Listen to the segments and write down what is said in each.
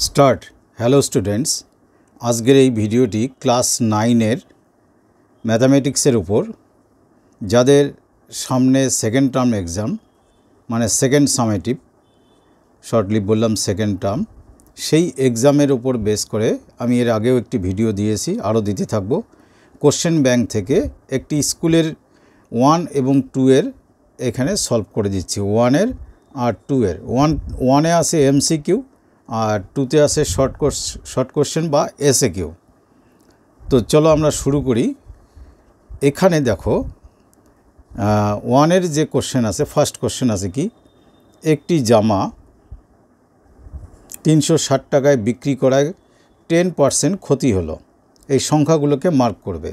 Start hello students आजकेर এই ভিডিওটি ক্লাস 9 এর ম্যাথমেটিক্সের উপর যাদের সামনে সেকেন্ড টার্ম एग्जाम মানে সেকেন্ড সামেটিভ শর্টলি বললাম সেকেন্ড টার্ম সেই एग्जामेर উপর বেস করে আমি এর আগেও একটি ভিডিও দিয়েছি আরো দিতে থাকব কোশ্চেন ব্যাংক থেকে একটি স্কুলের 1 এবং 2 এর এখানে সলভ করে দিচ্ছি 1 এর আর 2 এর 1 এ আছে এমসিকিউ और 2 ते आसे शर्ट कोश्चन बा एसए तो चलो आमरा शुरू करी एखाने देखो 1 एर जे कोश्चन आसे फार्स्ट कोश्चन आसे कि एकटी जामा 360 टाकाय बिक्री कराय 10% क्षति हलो এই সংখ্যাগুলোকে মার্ক করবে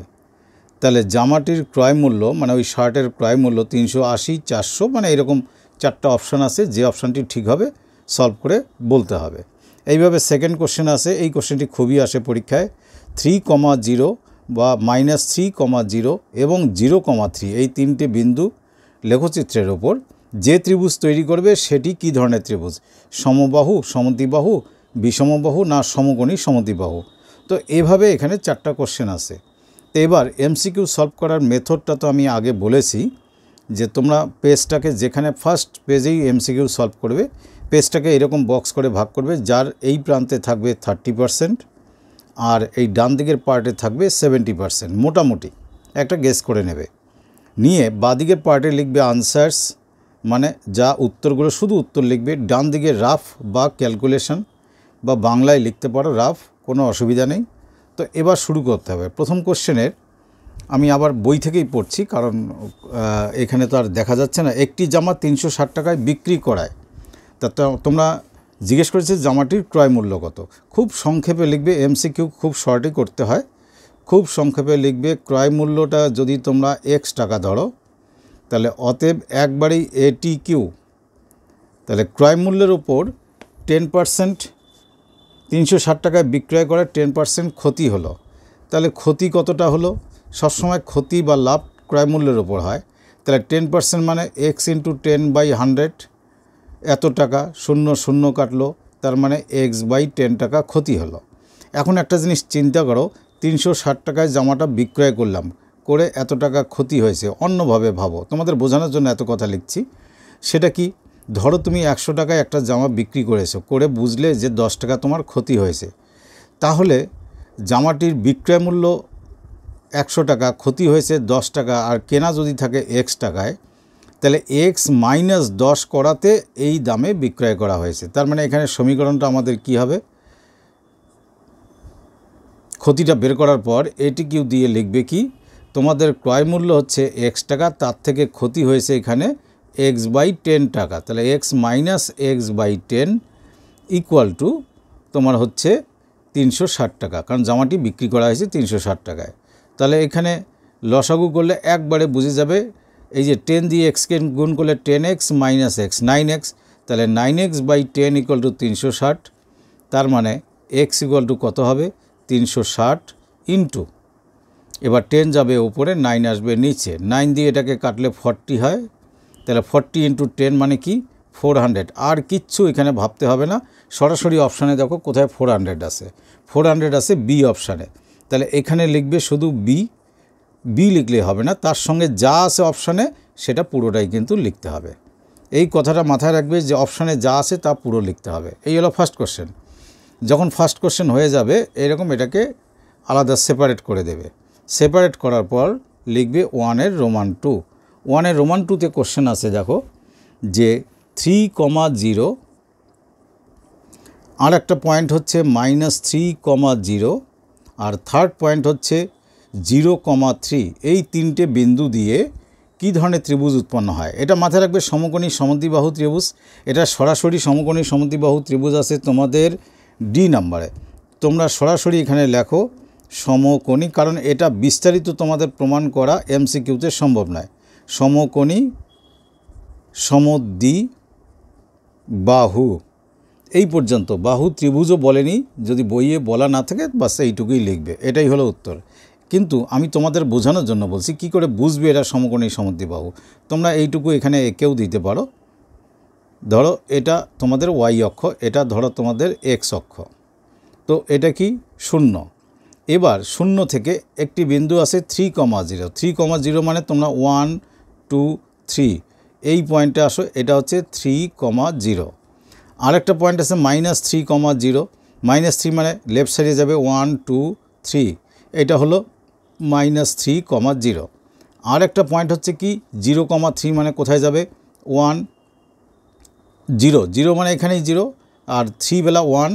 তাহলে জামাটির ক্রয় মূল্য মানে ওই শার্টের ক্রয় মূল্য 380 400 মানে এরকম চারটা অপশন আছে যে অপশনটি ঠিক হবে সলভ করে বলতে হবে এইভাবে সেকেন্ড কোশ্চেন আছে এই কোশ্চেনটি খুবই আসে পরীক্ষায় 3,0 বা -3,0 এবং 0,3 এই তিনটে বিন্দু লেখচিত্রের উপর যে ত্রিভুজ তৈরি করবে সেটি কি ধরনের ত্রিভুজ সমবাহু সমদ্বিবাহু বিষমবাহু না সমকোণী সমদ্বিবাহু তো এইভাবে এখানে চারটা কোশ্চেন আছে তো এবার এমসিকিউ সলভ করার মেথডটা তো আমি আগে বলেছি যে তোমরা পেজটাকে যেখানে ফার্স্ট পেজেই এমসিকিউ সলভ করবে পেজটাকে এরকম বক্স করে ভাগ করবে যার এই প্রান্তে থাকবে 30% আর এই ডান দিকের পার্টে থাকবে 70% মোটামুটি একটা গেস করে নেবে নিয়ে বাঁ দিকের পার্টে লিখবে আনসারস মানে যা উত্তরগুলো শুধু উত্তর লিখবে ডান দিকে রাফ বা ক্যালকুলেশন বা বাংলায় লিখতে পারো রাফ কোনো অসুবিধা নেই তো এবার শুরু করতে হবে প্রথম কোশ্চেনের আমি আবার বই থেকেই পড়ছি কারণ এখানে তো আর দেখা যাচ্ছে না একটি জামা 360 টাকায় বিক্রি করায় তা তোমরা জিজ্ঞেস করেছে জামাটির ক্রয় মূল্য কত খুব সংক্ষেপে লিখবে এমসিকিউ খুব শর্টই করতে হয় খুব সংক্ষেপে লিখবে ক্রয় মূল্যটা যদি তোমরা x টাকা ধরো তাহলে অতএব একবারেই এটিকিউ তাহলে ক্রয় মূল্যের উপর 10% 360 টাকায় বিক্রয় করে 10% ক্ষতি হলো তাহলে ক্ষতি কতটা হলো সব সময় ক্ষতি বা লাভ ক্রয় মূল্যের উপর হয় তাহলে 10% মানে x * 10/100 এত টাকা শূন্য শূন্য কাটলো তার মানে x/10 টাকা ক্ষতি হলো এখন একটা জিনিস চিন্তা করো 360 টাকায় জামাটা বিক্রয় করলাম করে এত টাকা ক্ষতি হয়েছে অন্যভাবে ভাবো তোমাদের বোঝানোর জন্য এত কথা লিখছি সেটা কি ধরো তুমি 100 টাকায় একটা জামা বিক্রি করেছো করে বুঝলে যে 10 টাকা তোমার ক্ষতি হয়েছে তাহলে জামাটির বিক্রয় মূল্য 100 টাকা ক্ষতি হয়েছে 10 টাকা আর কেনা যদি থাকে x টাকায় তাহলে x - 10 করাতে এই দামে বিক্রয় করা হয়েছে তার মানে এখানে সমীকরণটা আমাদের কি হবে ক্ষতিটা বের করার পর এটিকিউ দিয়ে লিখবে কি তোমাদের ক্রয় মূল্য হচ্ছে x টাকা তার থেকে ক্ষতি হয়েছে এখানে x/10 টাকা তাহলে x - x/10 = তোমার হচ্ছে 360 টাকা কারণ জামাটি বিক্রি করা হয়েছে 360 টাকায় তাহলে এখানে লসাগু করলে একবারে বুঝে যাবে এই যে 10 দিয়ে x কে গুণ করলে 10x - x 9x তাহলে 9x/10 = 360 তার মানে x = কত হবে 360 ইনটু এবার 10 যাবে উপরে 9 আসবে নিচে 9 দিয়ে এটাকে কাটলে 40 হয় তাহলে 40 * 10 মানে কি 400 আর কিচ্ছু এখানে ভাবতে হবে না সরাসরি অপশানে দেখো কোথায় 400 আছে 400 আছে বি অপশানে তাহলে এখানে লিখবে শুধু বি লিখলে হবে না তার সঙ্গে যা আছে অপশানে সেটা পুরোটাই কিন্তু লিখতে হবে এই কথাটা মাথায় রাখবে যে অপশানে যা আছে তা পুরো লিখতে হবে এই হলো ফার্স্ট কোশ্চেন যখন ফার্স্ট কোশ্চেন হয়ে যাবে এরকম এটাকে আলাদা সেপারেট করে দেবে সেপারেট করার পর লিখবে 1 এর রোমান 2 1 এর রোমান 2 তে কোশ্চেন আছে দেখো যে 3,0 আর একটা পয়েন্ট হচ্ছে -3,0 আর থার্ড পয়েন্ট হচ্ছে 0,3 এই তিনটে বিন্দু দিয়ে কি ধরনের ত্রিভুজ উৎপন্ন হয় এটা মাথায় রাখবে সমকোণী সমদ্বিবাহু ত্রিভুজ এটা সরাসরি সমকোণী সমদ্বিবাহু ত্রিভুজ আছে তোমাদের ডি নম্বরে তোমরা সরাসরি এখানে লেখো সমকোণী কারণ এটা বিস্তারিত তোমাদের প্রমাণ করা এমসিকিউতে সম্ভব নয় সমকোণী সমদ্বিবাহু এই পর্যন্ত বাহু ত্রিভুজও বলেনি যদি বইয়ে বলা না থাকে বাস এইটুকুই লিখবে এটাই হলো উত্তর কিন্তু আমি তোমাদের বোঝানোর জন্য বলছি কি করে বুঝবে এটা সমকোণী সমদ্বিবাহু তোমরা এইটুকু এখানে একেও দিতে পারো ধরো এটা তোমাদের y অক্ষ এটা ধরো তোমাদের x অক্ষ তো এটা কি 0। এবার 0 থেকে একটি বিন্দু আছে 3,0 3,0 মানে তোমরা 1 2 3 এই পয়েন্টে আসো, এটা হচ্ছে 3,0। আরেকটা পয়েন্ট আছে -3,0 -3 মানে লেফট সাইডে যাবে 1 2 3, এটা হলো -3,0। আরেকটা পয়েন্ট হচ্ছে কি 0,3 মানে কোথায় যাবে 1 0 0 মানে এখানেই 0, আর 3 বেলা 1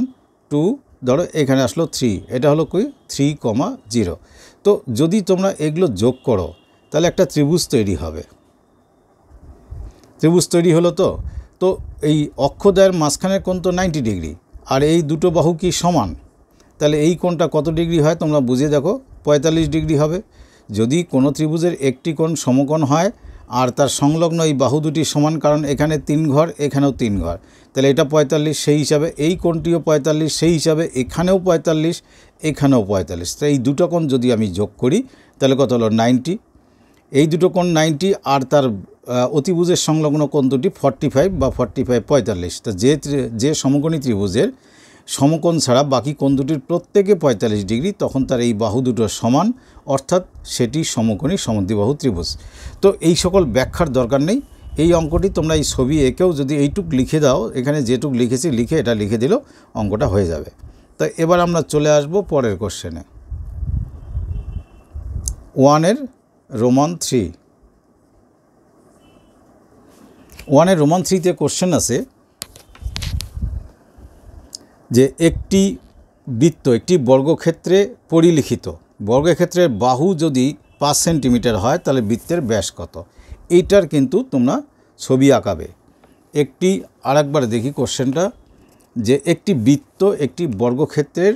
2 ধরো এখানে আসলো 3, এটা হলো কি 3,0। তো যদি তোমরা এগুলো যোগ করো তাহলে একটা ত্রিভুজ তৈরি হবে। ত্রিভুজ তৈরি হলো। তো এই অক্ষদ্বয়ের মাঝখানের কোণ তো 90 ডিগ্রি, আর এই দুটো বাহু কি সমান, তাহলে এই কোণটা কত ডিগ্রি হয় তোমরা বুঝে দেখো, 45 ডিগ্রি হবে। যদি কোনো ত্রিভুজের একটি কোণ সমকোণ হয় আর তার সংলগ্ন এই বাহু দুটি সমান, কারণ এখানে 3 ঘর এখানেও 3 ঘর, তাহলে এটা 45, সেই হিসাবে এই কোণটিও 45, সেই হিসাবে এখানেও 45 এখানেও 45। তো এই দুটো কোণ যদি আমি যোগ করি তাহলে কত হলো 90। এই দুটো কোণ 90 আর তার অতিভুজের সংলগ্ন কোণ দুটি 45 বা 45 45। তো যে সমকোণী ত্রিভুজের সমকোণ ছাড়া বাকি কোণ দুটির প্রত্যেকে 45 ডিগ্রি, তখন তার এই বাহু দুটো সমান, অর্থাৎ সেটি সমকোণী সমদ্বিবাহু ত্রিভুজ। তো এই সকল ব্যাখ্যার দরকার নেই। এই অঙ্কটি তোমরা এই ছবি এঁকেও যদি এইটুক লিখে দাও, এখানে যেটুক লিখেছি লিখে এটা লিখে দিলেও অঙ্কটা হয়ে যাবে। তো এবার আমরা চলে আসব পরের কোশ্চেনে। 1 রোমান 3। 1 রোমান 3-তে কোশ্চেন আছে যে একটি বৃত্ত একটি বর্গক্ষেত্রে পরিলিখিত, বর্গক্ষেত্রের বাহু যদি 5 সেন্টিমিটার হয় তাহলে বৃত্তের ব্যাস কত। এইটার কিন্তু তোমরা ছবি আঁকাবে। একটি আরেকবার দেখি কোশ্চেনটা, যে একটি বৃত্ত একটি বর্গক্ষেত্রে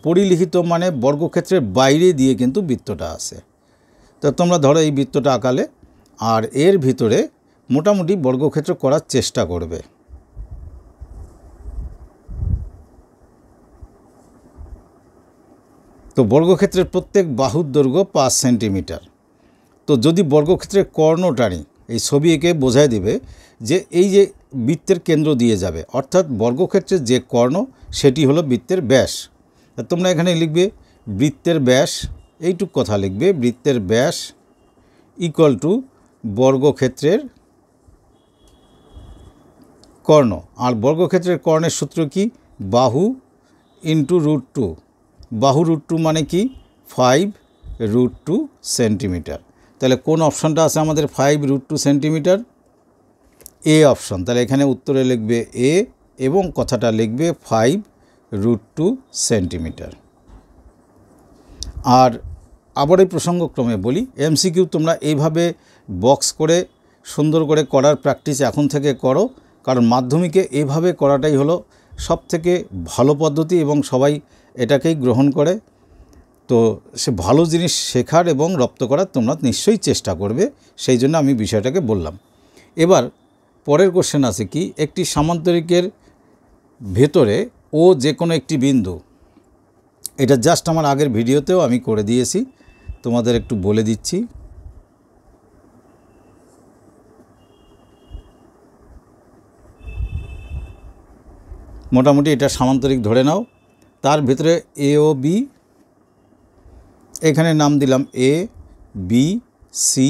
পরিলিখিত মানে বর্গক্ষেত্রের বাইরে দিয়ে কিন্তু বৃত্তটা আছে। তো তোমরা ধরো এই বৃত্তটা আঁকালে, আর এর ভিতরে মোটামুটি বর্গক্ষেত্র করার চেষ্টা করবে। তো বর্গক্ষেত্রের প্রত্যেক বাহুর দৈর্ঘ্য 5 সেন্টিমিটার। তো যদি বর্গক্ষেত্রের কর্ণ টানি, এই ছবি এঁকে বোঝায় দেবে যে এই যে বৃত্তের কেন্দ্র দিয়ে যাবে, অর্থাৎ বর্গক্ষেত্রের যে কর্ণ সেটি হলো বৃত্তের ব্যাস। তোমরা এখানে লিখবে বৃত্তের ব্যাস, এইটুক কথা লিখবে, বৃত্তের ব্যাস ইকুয়াল টু বর্গক্ষেত্রের কর্ণ। আর বর্গক্ষেত্রের কর্ণের সূত্র কি, বাহু ইন্টু √2। বাহু √2 মানে কি 5√2 সেন্টিমিটার। তাহলে কোন অপশানটা আছে আমাদের 5√2 সেন্টিমিটার? A option. তাহলে এখানে উত্তরে লিখবে এ এবং কথাটা লিখবে 5√2 সেন্টিমিটার। আর আবার এই প্রসঙ্গক্রমে বলি, এমসিকিউ তোমরা এইভাবে বক্স করে সুন্দর করে করার প্র্যাকটিস এখন থেকে করো, কারণ মাধ্যমিকে এভাবে করাটাই হলো সবথেকে ভালো পদ্ধতি এবং সবাই এটাকেই গ্রহণ করে। তো সে ভালো জিনিস শেখার এবং রপ্ত করার তোমরা নিশ্চয়ই চেষ্টা করবে, সেই জন্য আমি বিষয়টাকে বললাম। এবার পরের কোশ্চেন আছে কি, একটি সামান্তরিকের ভেতরে ও যে কোনো একটি বিন্দু, এটা জাস্ট আমার আগের ভিডিওতেও আমি করে দিয়েছি, তোমাদের একটু বলে দিচ্ছি। মোটামুটি এটা সামান্তরিক ধরে নাও, তার ভিতরে এ ও বি, এখানে নাম দিলাম এ বি সি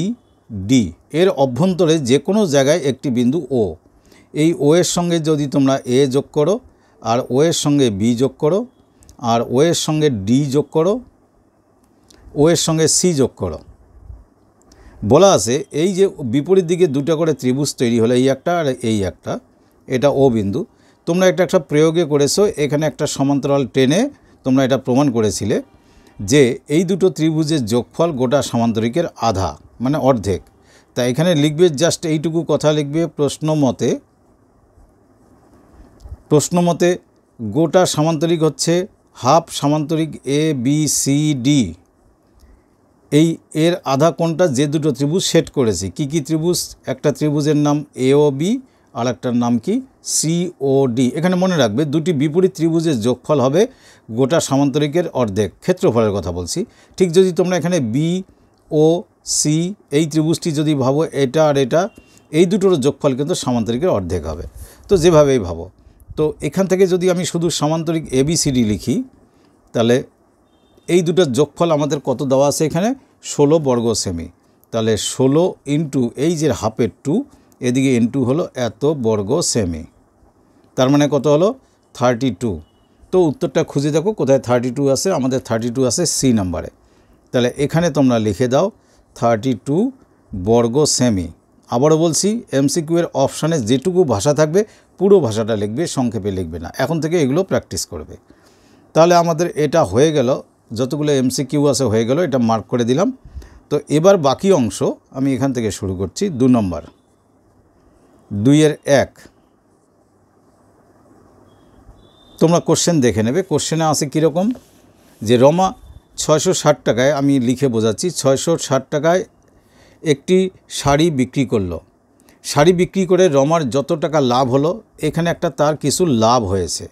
ডি, এর অভ্যন্তরে যে কোনো জায়গায় একটি বিন্দু ও। এই ও এর সঙ্গে যদি তোমরা এ যোগ করো, আর ও এর সঙ্গে বি যোগ করো, আর ও এর সঙ্গে ডি যোগ করো, ও এর সঙ্গে সি যোগ করো, বলা আছে এই যে বিপরীত দিকে দুটো করে ত্রিভুজ তৈরি হলো, এই একটা আর এই একটা, এটা ও বিন্দু। তোমরা একটা প্রয়োগে করেছো, এখানে একটা সমান্তরাল টেনে তোমরা এটা প্রমাণ করেছিলে যে এই দুটো ত্রিভুজের যোগফল গোটা সামান্তরিকের আধা মানে অর্ধেক। তা এখানে লিখবে জাস্ট এইটুকু কথা লিখবে, প্রশ্ন মতে গোটা সামান্তরিক হচ্ছে half সামান্তরিক A B C D. এর আধা কোণটা যে দুটো ত্রিভুজ সেট করেছি, কি ত্রিভুজ? একটা ত্রিভুজের নাম এ ও বি, আর একটার নাম কি সি ও ডি। এখানে মনে রাখবে দুটি বিপরীত ত্রিভুজের যোগফল হবে গোটা সামান্তরিকের অর্ধেক, ক্ষেত্রফলের কথা বলছি। ঠিক যদি তোমরা এখানে বি ও সি এই ত্রিভুজটি যদি ভাবো, এটা আর এটা, এই দুটোর যোগফল কিন্তু সামান্তরিকের অর্ধেক হবে। তো যেভাবেই ভাবো, তো এখান থেকে যদি আমি শুধু সামান্তরিক ABCD লিখি তাহলে এই দুটোর যোগফল আমাদের কত দেওয়া আছে এখানে 16 বর্গ সেমি। তাহলে 16 ইন্টু এই যে হাফের 2 এদিকে ইন্টু হলো এত বর্গ সেমি, তার মানে কত হলো 32। তো উত্তরটা খুঁজে দেখো কোথায় 32 আছে, আমাদের 32 আছে সি নাম্বারে। তাহলে এখানে তোমরা লিখে দাও 32 বর্গ সেমি। আবারও বলছি MCQ এর অপশানে যেটুকু ভাষা থাকবে পুরো ভাষাটা লিখবে, সংক্ষেপে লিখবে না। এখন থেকে এগুলো প্র্যাকটিস করবে। তাহলে আমাদের এটা হয়ে গেল, যতগুলো MCQ আছে হয়ে গেল, এটা মার্ক করে দিলাম। তো এবার বাকি অংশ আমি এখান থেকে শুরু করছি। 2 নম্বর 2-এর 1 তোমরা কোশ্চেন দেখে নেবে। কোশ্চেনে আছে কীরকম, যে রমা 660 টাকায়, আমি লিখে বোঝাচ্ছি, 660 টাকায় একটি শাড়ি বিক্রি করলো। শাড়ি বিক্রি করে রমার যত টাকা লাভ হলো, এখানে একটা তার কিছু লাভ হয়েছে।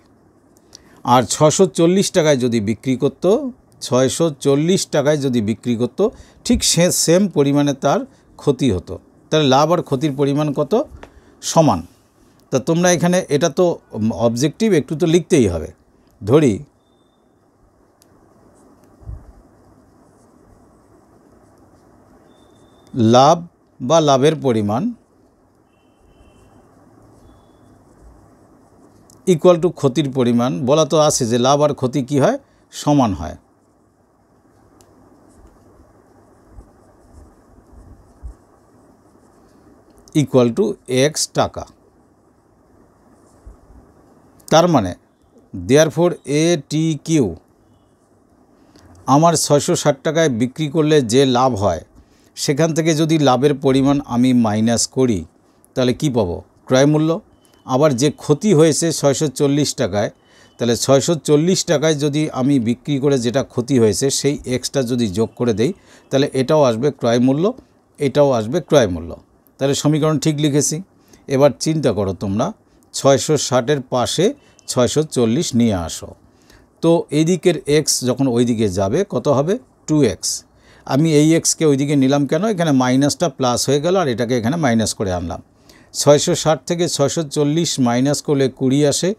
আর 640 টাকায় যদি বিক্রি করত, 640 টাকায় যদি বিক্রি করত, ঠিক সেম পরিমাণে তার ক্ষতি হতো। তাহলে লাভ আর ক্ষতির পরিমাণ কত? সমান। তা তোমরা এখানে এটা তো অবজেক্টিভ, একটু তো লিখতেই হবে। ধরি লাভ বা লাভের পরিমাণ ইকুয়াল টু ক্ষতির পরিমাণ। বলা তো আছে যে লাভ আর ক্ষতি কী হয়? সমান হয়। ইকুয়াল টু X টাকা। তার মানে দেয়ারফর ATQ আমার 660 টাকায় বিক্রি করলে যে লাভ হয়, সেখান থেকে যদি লাভের পরিমাণ আমি মাইনাস করি তাহলে কি পাবো? ক্রয় মূল্য। আবার যে ক্ষতি হয়েছে 640 টাকায়, তাহলে 640 টাকায় যদি আমি বিক্রি করে যেটা ক্ষতি হয়েছে সেই এক্সটা যদি যোগ করে দেই, তাহলে এটাও আসবে ক্রয় মূল্য, এটাও আসবে ক্রয় মূল্য। তাহলে সমীকরণ ঠিক লিখেছি। এবার চিন্তা করো তোমরা, 660-এর পাশে 640 নিয়ে আসো। তো এই দিকের এক্স যখন ওই দিকে যাবে কত হবে? 2x। আমি এই এক্সকে ওই দিকে নিলাম কেন? এখানে মাইনাসটা প্লাস হয়ে গেল আর এটাকে এখানে মাইনাস করে আনলাম। 660 থেকে 640 মাইনাস করলে 20 আসে।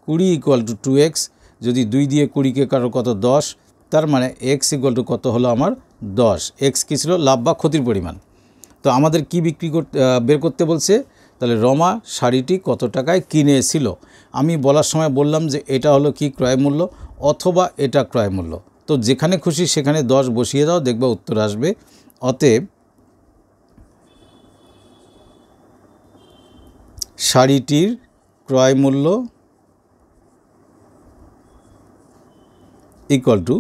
20 ইকুয়াল টু 2x। যদি 2 দিয়ে 20কে কারো কত? 10। তার মানে x ইকুয়াল টু কত হলো আমার? 10। এক্স কী ছিল? লাভ বা ক্ষতির পরিমাণ। তো আমাদের কি বের করতে বলছে? তাহলে রমা শাড়িটি কত টাকায় কিনেছিল। আমি বলার সময় বললাম যে এটা হলো কি? ক্রয় মূল্য, অথবা এটা ক্রয় মূল্য। তো যেখানে খুশি সেখানে 10 বসিয়ে দাও, দেখবে উত্তর আসবে। অতএব শাড়িটির ক্রয় মূল্য ইকুয়াল টু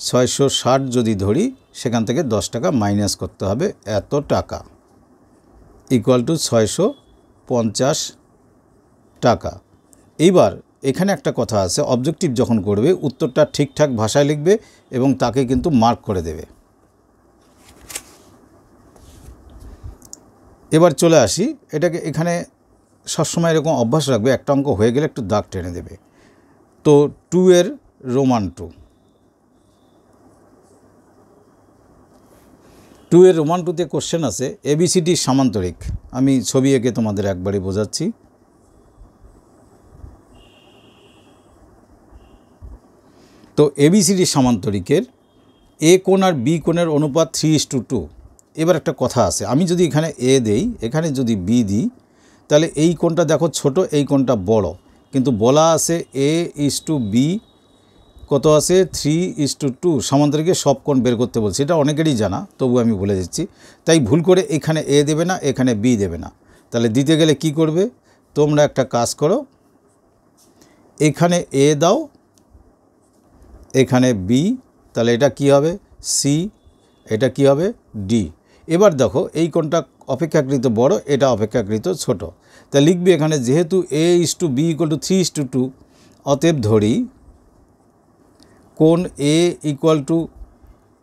660 যদি ধরি, সেখান থেকে 10 টাকা মাইনাস করতে হবে, এত টাকা ইকুয়াল টু 650 টাকা। এইবার এখানে একটা কথা আছে, অবজেক্টিভ যখন করবে উত্তরটা ঠিকঠাক ভাষায় লিখবে এবং তাকে কিন্তু মার্ক করে দেবে। এবার চলে আসি, এটাকে এখানে সবসময় এরকম অভ্যাস রাখবে, একটা অঙ্ক হয়ে গেলে একটু দাগ টেনে দেবে। তো 2-এর রোমান 2, 2-এর রোমান 2-তে কোশ্চেন আছে ABCD সামান্তরিক। আমি ছবি এঁকে তোমাদের একবারই বোঝাচ্ছি। তো ABCD সামান্তরিকের A কোণ আর B কোণের অনুপাত 3:2। এবার একটা কথা আছে, আমি যদি এখানে A দেই, এখানে যদি B দিই, তাহলে এই কোণটা দেখো ছোট, এই কোণটা বড়, কিন্তু বলা আছে A:B কত আছে? 3:2। সামান্তরিকে সব কোণ বের করতে বলছে, এটা অনেকেরই জানা, তবু আমি বলে দিচ্ছি। তাই ভুল করে এখানে A দেবে না, এখানে B দেবে না। তাহলে দিতে গেলে কি করবে? তোমরা একটা কাজ করো, এখানে A দাও, এখানে B, তাহলে এটা কি হবে? C, এটা কি হবে? D। এবার দেখো এই কোণটা অপেক্ষাকৃত বড়, এটা অপেক্ষাকৃত ছোট। তা লিখবে এখানে যেহেতু A:B ইকুয়াল টু 3:2, অতএব ধরি কোণ A ইকুয়াল টু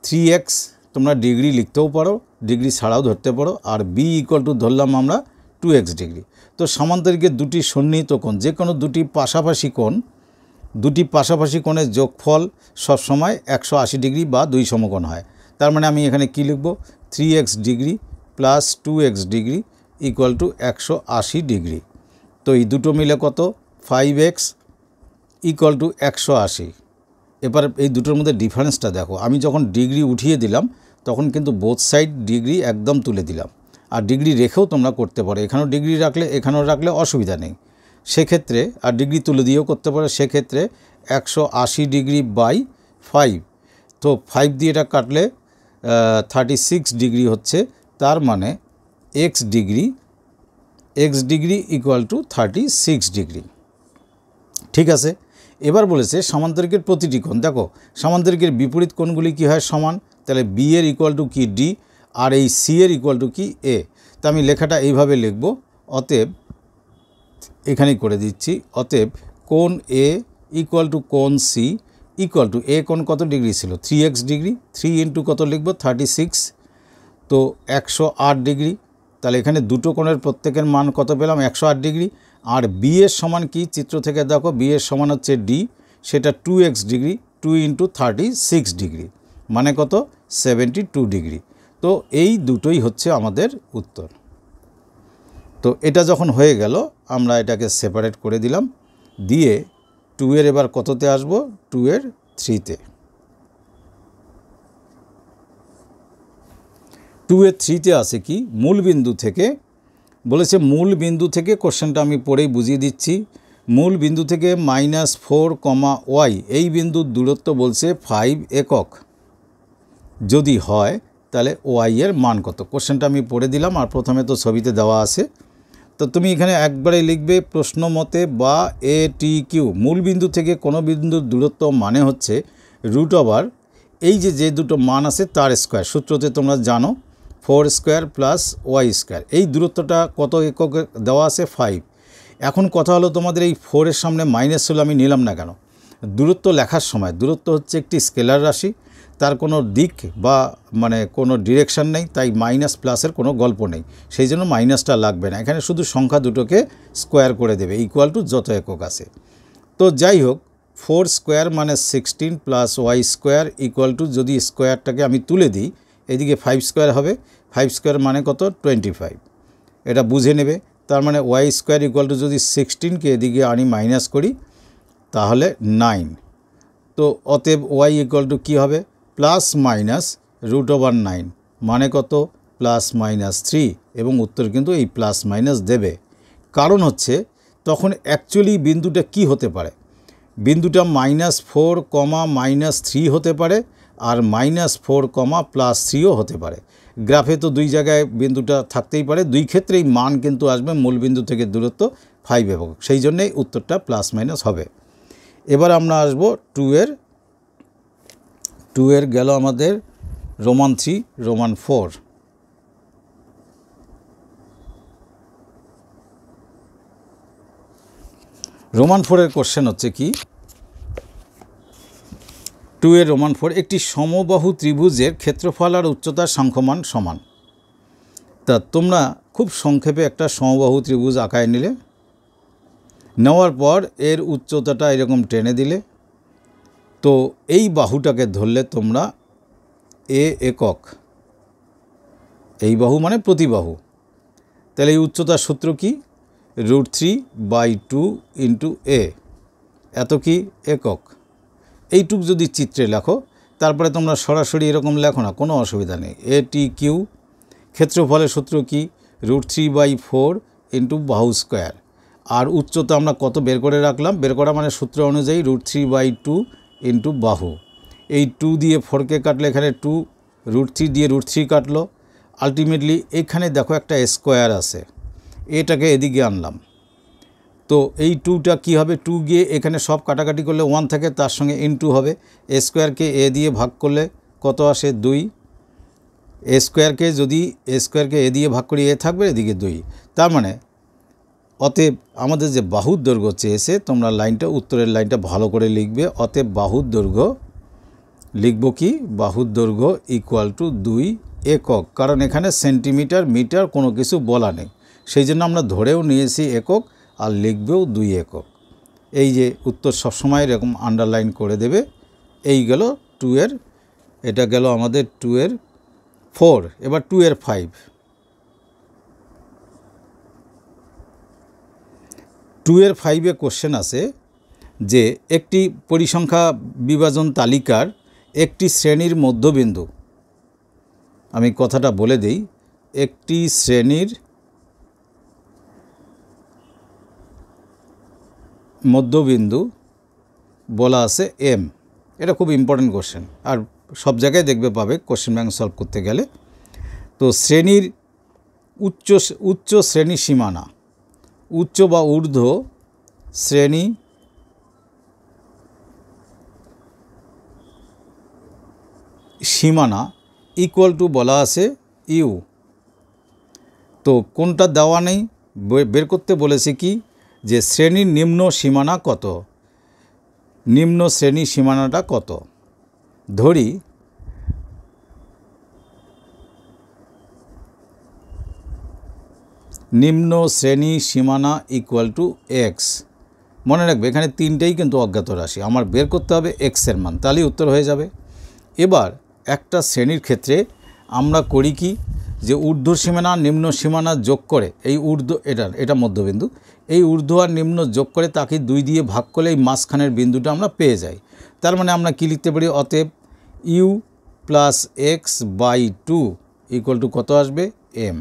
3x, তোমরা ডিগ্রি লিখতেও পারো, ডিগ্রি ছাড়াও ধরতে পারো, আর B ইকুয়াল টু ধরলাম আমরা 2x ডিগ্রি। তো সামান্তরিকের দুটি সন্নিহিত কোণ, যে কোনো দুটি পাশাপাশি কোণ, দুটি পাশাপাশি কোণের যোগফল সবসময় 180 ডিগ্রি বা 2 সমকোণ হয়। তার মানে আমি এখানে কি লিখব? 3x degree plus 2x degree equal to 180 degree. তো এই দুটো মিলে কত? 5x equal to 180। এবার এই দুটোর মধ্যে ডিফারেন্সটা দেখো, আমি যখন ডিগ্রি উঠিয়ে দিলাম তখন কিন্তু বোথ সাইড ডিগ্রি একদম তুলে দিলাম, আর ডিগ্রি রেখেও তোমরা করতে পারো, এখানেও ডিগ্রি রাখলে এখানেও রাখলে অসুবিধা নেই সেক্ষেত্রে, আর ডিগ্রি তুলে দিয়েও করতে পারো সেক্ষেত্রে 180 ডিগ্রি বাই 5, তো 5 দিয়ে এটা কাটলে 36 ডিগ্রি হচ্ছে, তার মানে x degree equal to 36 degree. ঠিক আছে, এবার বলেছে সামান্তরিকের প্রতিটি কোণ, দেখো সামান্তরিকের বিপরীত কোণগুলি কী হয় সমান, তাহলে বি এর ইকুয়াল টু কি ডি, আর এই সি এর ইকুয়াল টু কি এ। তা আমি লেখাটা এইভাবে লিখব, অতএব এখানেই করে দিচ্ছি, অতএব কোণ এ ইকুয়াল টু কোণ সি ইকুয়াল টু এ কোণ কত ডিগ্রি ছিল 3x ডিগ্রি, 3 ইন্টু কত লিখব 36, তো 108 ডিগ্রি। তাহলে এখানে দুটো কোণের প্রত্যেকের মান কত পেলাম 108 ডিগ্রি। আর বি এর সমান কি, চিত্র থেকে দেখো বি এর সমান হচ্ছে ডি, সেটা 2x ডিগ্রি, 2 ইন্টু 36 ডিগ্রি মানে কত 72 ডিগ্রি। তো এই দুটোই হচ্ছে আমাদের উত্তর। তো এটা যখন হয়ে গেল আমরা এটাকে সেপারেট করে দিলাম, দিয়ে 2 এর এবার কততে আসব, 2 এর 3-তে। 2 এর 3-তে আসে কি, মূল বিন্দু থেকে বলেছে, মূল বিন্দু থেকে, কোশ্চেনটা আমি পড়েই বুঝিয়ে দিচ্ছি, মূল বিন্দু থেকে -4, y এই বিন্দুর দূরত্ব বলছে 5 একক যদি হয় তাহলে y এর মান কত। কোশ্চেনটা আমি পড়ে দিলাম, আর প্রথমে তো ছবিতে দেওয়া আছে, তো তুমি এখানে একবারে লিখবে প্রশ্ন মতে বা এ টি কিউ, মূল বিন্দু থেকে কোনো বিন্দুর দূরত্ব মানে হচ্ছে √, এই যে দুটো মান আছে তার স্কোয়ার, সূত্রতে তোমরা জানো 4 স্কোয়ার প্লাস y স্কোয়ার, এই দূরত্বটা কত একক দেওয়া আছে 5। এখন কথা হলো তোমাদের এই 4 এর সামনে মাইনাস ছিল আমি নিলাম না কেন, দূরত্ব লেখার সময় দূরত্ব হচ্ছে একটি স্কেলার রাশি, তার কোনো দিক বা মানে কোনো ডিরেকশান নেই, তাই মাইনাস প্লাসের কোনো গল্প নেই, সেই জন্য মাইনাসটা লাগবে না, এখানে শুধু সংখ্যা দুটোকে স্কোয়ার করে দেবে ইকুয়াল টু যত একক আছে। তো যাই হোক 4 স্কোয়ার মানে 16 plus y square equal to, যদি স্কোয়ারটাকে আমি তুলে দিই এদিকে 5 স্কোয়ার হবে, 5 স্কোয়ার মানে কত 25, এটা বুঝে নেবে। তার মানে y স্কোয়ার ইকুয়াল টু যদি 16কে এদিকে আনি মাইনাস করি তাহলে 9, তো অতএব y ইকুয়াল টু কী হবে প্লাস মাইনাস √9 মানে কত +-3, এবং উত্তর কিন্তু এই প্লাস মাইনাস দেবে, কারণ হচ্ছে তখন অ্যাকচুয়ালি বিন্দুটা কি হতে পারে, বিন্দুটা -4, -3 হতে পারে, আর -4, +3ও হতে পারে। গ্রাফে তো দুই জায়গায় বিন্দুটা থাকতেই পারে, দুই ক্ষেত্রেই মান কিন্তু আসবে মূল বিন্দু থেকে দূরত্ব 5 একক, সেই জন্যেই উত্তরটা প্লাস মাইনাস হবে। এবার আমরা আসব 2 এর গেল আমাদের রোমান 3, রোমান 4। রোমান 4 এর কোশ্চেন হচ্ছে কি, 2 এর রোমান 4, একটি সমবাহু ত্রিভুজের ক্ষেত্রফল আর উচ্চতার সংখ্যমান সমান। তা তোমরা খুব সংক্ষেপে একটা সমবাহু ত্রিভুজ আঁকায় নিলে, নেওয়ার পর এর উচ্চতাটা এরকম টেনে দিলে, তো এই বাহুটাকে ধরলে তোমরা এ একক, এই বাহু মানে প্রতিবাহু, তাহলে এই উচ্চতার সূত্র কি √3/2 ইন্টু এ, এত কি একক, এইটুক যদি চিত্রে লেখো, তারপরে তোমরা সরাসরি এরকম লেখো না, কোনো অসুবিধা নেই। এ টি কিউ, ক্ষেত্রফলের সূত্র কি √3/4 ইন্টু বাহু স্কোয়ার, আর উচ্চতা আমরা কত বের করে রাখলাম, বের করা মানে সূত্র অনুযায়ী √3/2 ইন্টু বাহু, এই 2 দিয়ে 4কে কাটলে এখানে 2, √3 দিয়ে √3 কাটলো, আলটিমেটলি এখানে দেখো একটা স্কোয়ার আছে, এটাকে এদিকে আনলাম, তো এই 2টা কী হবে, 2 গিয়ে এখানে সব কাটাকাটি করলে 1 থাকে, তার সঙ্গে ইনটু হবে, এ স্কোয়ারকে এ দিয়ে ভাগ করলে কত আসে 2, এ স্কোয়ারকে এ দিয়ে ভাগ করি এ থাকবে, এদিকে 2, তার মানে অতএব আমাদের যে বাহুর দৈর্ঘ্য চেয়েছে, তোমরা লাইনটা উত্তরের লাইনটা ভালো করে লিখবে, অতএব বাহুর দৈর্ঘ্য লিখব কি, বাহুর দৈর্ঘ্য ইকুয়াল টু 2 একক, কারণ এখানে সেন্টিমিটার মিটার কোনো কিছু বলা নেই, সেই জন্য আমরা ধরেও নিয়েছি একক, আর লিখবেও 2 একক। এই যে উত্তর সবসময় এরকম আন্ডারলাইন করে দেবে। এই গেল 2 এর, এটা গেল আমাদের 2 এর 4, এবার 2 এর 5। 2-এর 5-এ কোশ্চেন আছে যে একটি পরিসংখ্যা বিভাজন তালিকার একটি শ্রেণীর মধ্যবিন্দু, আমি কথাটা বলে দেই, একটি শ্রেণীর মধ্যবিন্দু বলা আছে এম। এটা খুব ইম্পর্টেন্ট কোশ্চেন, আর সব জায়গায় দেখবে পাবে কোশ্চেন ব্যাংক সলভ করতে গেলে। তো শ্রেণীর উচ্চ শ্রেণী সীমানা, উচ্চ বা ঊর্ধ্ব শ্রেণী সীমানা ইকুয়াল টু বলা আছে ইউ। তো কোনটা দেওয়া নেই, বের করতে বলেছে কি যে শ্রেণীর নিম্ন সীমানা কত, নিম্ন শ্রেণী সীমানাটা কত। ধরি নিম্ন শ্রেণী সীমানা ইকুয়াল টু এক্স। মনে রাখবে এখানে তিনটেই কিন্তু অজ্ঞাত রাশি, আমার বের করতে হবে এক্সের মান, তাহলেই উত্তর হয়ে যাবে। এবার একটা শ্রেণীর ক্ষেত্রে আমরা করি কি যে ঊর্ধ্ব সীমানা নিম্ন সীমানা যোগ করে, এই এটা মধ্যবিন্দু, এই ঊর্ধ্ব আর নিম্ন যোগ করে তাকে 2 দিয়ে ভাগ করলে এই মাঝখানের বিন্দুটা আমরা পেয়ে যাই। তার মানে আমরা কি লিখতে পারি, অতএব u plus x by 2 equal to কত আসবে, এম।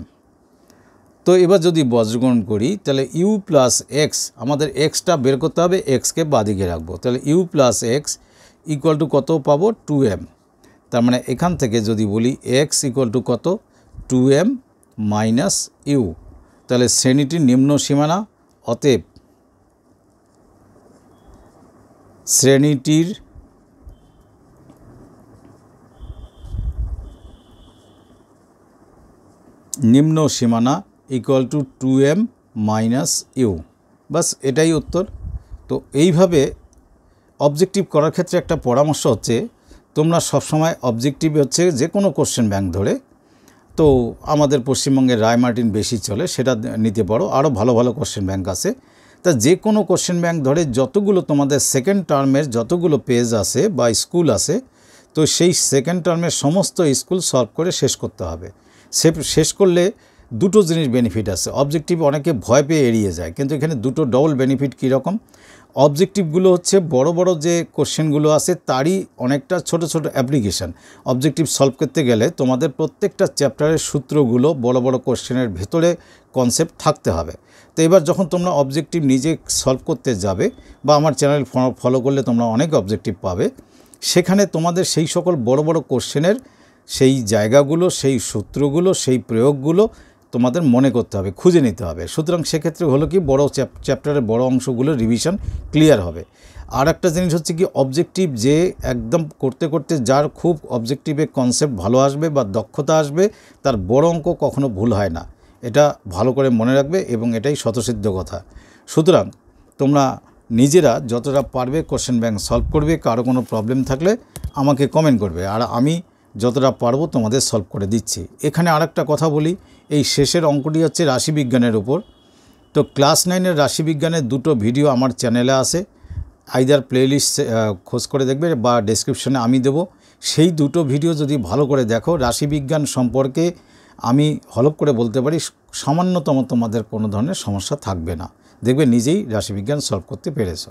তো এবার যদি বজ্রগ্রহণ করি তাহলে ইউ প্লাস এক্স, আমাদের এক্সটা বের করতে হবে, এক্সকে বাদিকে রাখবো, তাহলে u plus x equal to কত পাবো, 2m। তার মানে এখান থেকে যদি বলি এক্স ইকুয়াল টু কত, 2m মাইনাস ইউ, তাহলে শ্রেণীটির নিম্ন সীমানা, অতএব শ্রেণীটির নিম্ন সীমানা equal to 2m minus u. বাস এটাই উত্তর। তো এইভাবে অবজেক্টিভ করার ক্ষেত্রে একটা পরামর্শ হচ্ছে, তোমরা সবসময় অবজেক্টিভ হচ্ছে যে কোনো কোশ্চেন ব্যাংক ধরে, তো আমাদের পশ্চিমবঙ্গের রায়মার্টিন বেশি চলে, সেটা নিতে পারো, আরও ভালো ভালো কোশ্চেন ব্যাংক আছে। তা যে কোনো কোশ্চেন ব্যাংক ধরে যতগুলো তোমাদের সেকেন্ড টার্মের যতগুলো পেজ আছে বা স্কুল আছে, তো সেই সেকেন্ড টার্মের সমস্ত স্কুল সলভ করে শেষ করতে হবে। শেষ করলে দুটো জিনিস বেনিফিট আছে। অবজেক্টিভ অনেকে ভয় পেয়ে এড়িয়ে যায়, কিন্তু এখানে দুটো ডবল বেনিফিট কীরকম, অবজেক্টিভগুলো হচ্ছে বড় বড় যে কোশ্চেনগুলো আছে তারই অনেকটা ছোট ছোট অ্যাপ্লিকেশান। অবজেক্টিভ সলভ করতে গেলে তোমাদের প্রত্যেকটা চ্যাপ্টারের সূত্রগুলো বড় বড় কোশ্চেনের ভেতরে কনসেপ্ট থাকতে হবে। তো এবার যখন তোমরা অবজেক্টিভ নিজে সলভ করতে যাবে বা আমার চ্যানেল ফলো করলে তোমরা অনেক অবজেক্টিভ পাবে, সেখানে তোমাদের সেই সকল বড় বড় কোশ্চেনের সেই জায়গাগুলো, সেই সূত্রগুলো, সেই প্রয়োগগুলো তোমাদের মনে করতে হবে, খুঁজে নিতে হবে। সুতরাং সেক্ষেত্রে হলো কি বড় চ্যাপ্টারের বড় অংশগুলো রিভিশন ক্লিয়ার হবে। আর একটা জিনিস হচ্ছে কি, অবজেক্টিভ যে একদম করতে করতে যার খুব অবজেক্টিভে কনসেপ্ট ভালো আসবে বা দক্ষতা আসবে, তার বড় অঙ্ক কখনো ভুল হয় না। এটা ভালো করে মনে রাখবে এবং এটাই স্বতঃসিদ্ধ কথা। সুতরাং তোমরা নিজেরা যতটা পারবে কোশ্চেন ব্যাংক সলভ করবে। কারো কোনো প্রবলেম থাকলে আমাকে কমেন্ট করবে, আর আমি যতটা পারবো তোমাদের সলভ করে দিচ্ছি। এখানে আরেকটা কথা বলি, এই শেষের অঙ্কটি হচ্ছে রাশিবিজ্ঞানের উপর। তো ক্লাস 9-এর রাশিবিজ্ঞানের দুটো ভিডিও আমার চ্যানেলে আছে, আইদার প্লেলিস্ট খোঁজ করে দেখবে বা ডেসক্রিপশনে আমি দেব। সেই দুটো ভিডিও যদি ভালো করে দেখো, রাশিবিজ্ঞান সম্পর্কে আমি হলফ করে বলতে পারি সামান্যতম তোমাদের কোনো ধরনের সমস্যা থাকবে না, দেখবে নিজেই রাশিবিজ্ঞান সলভ করতে পেরেছো।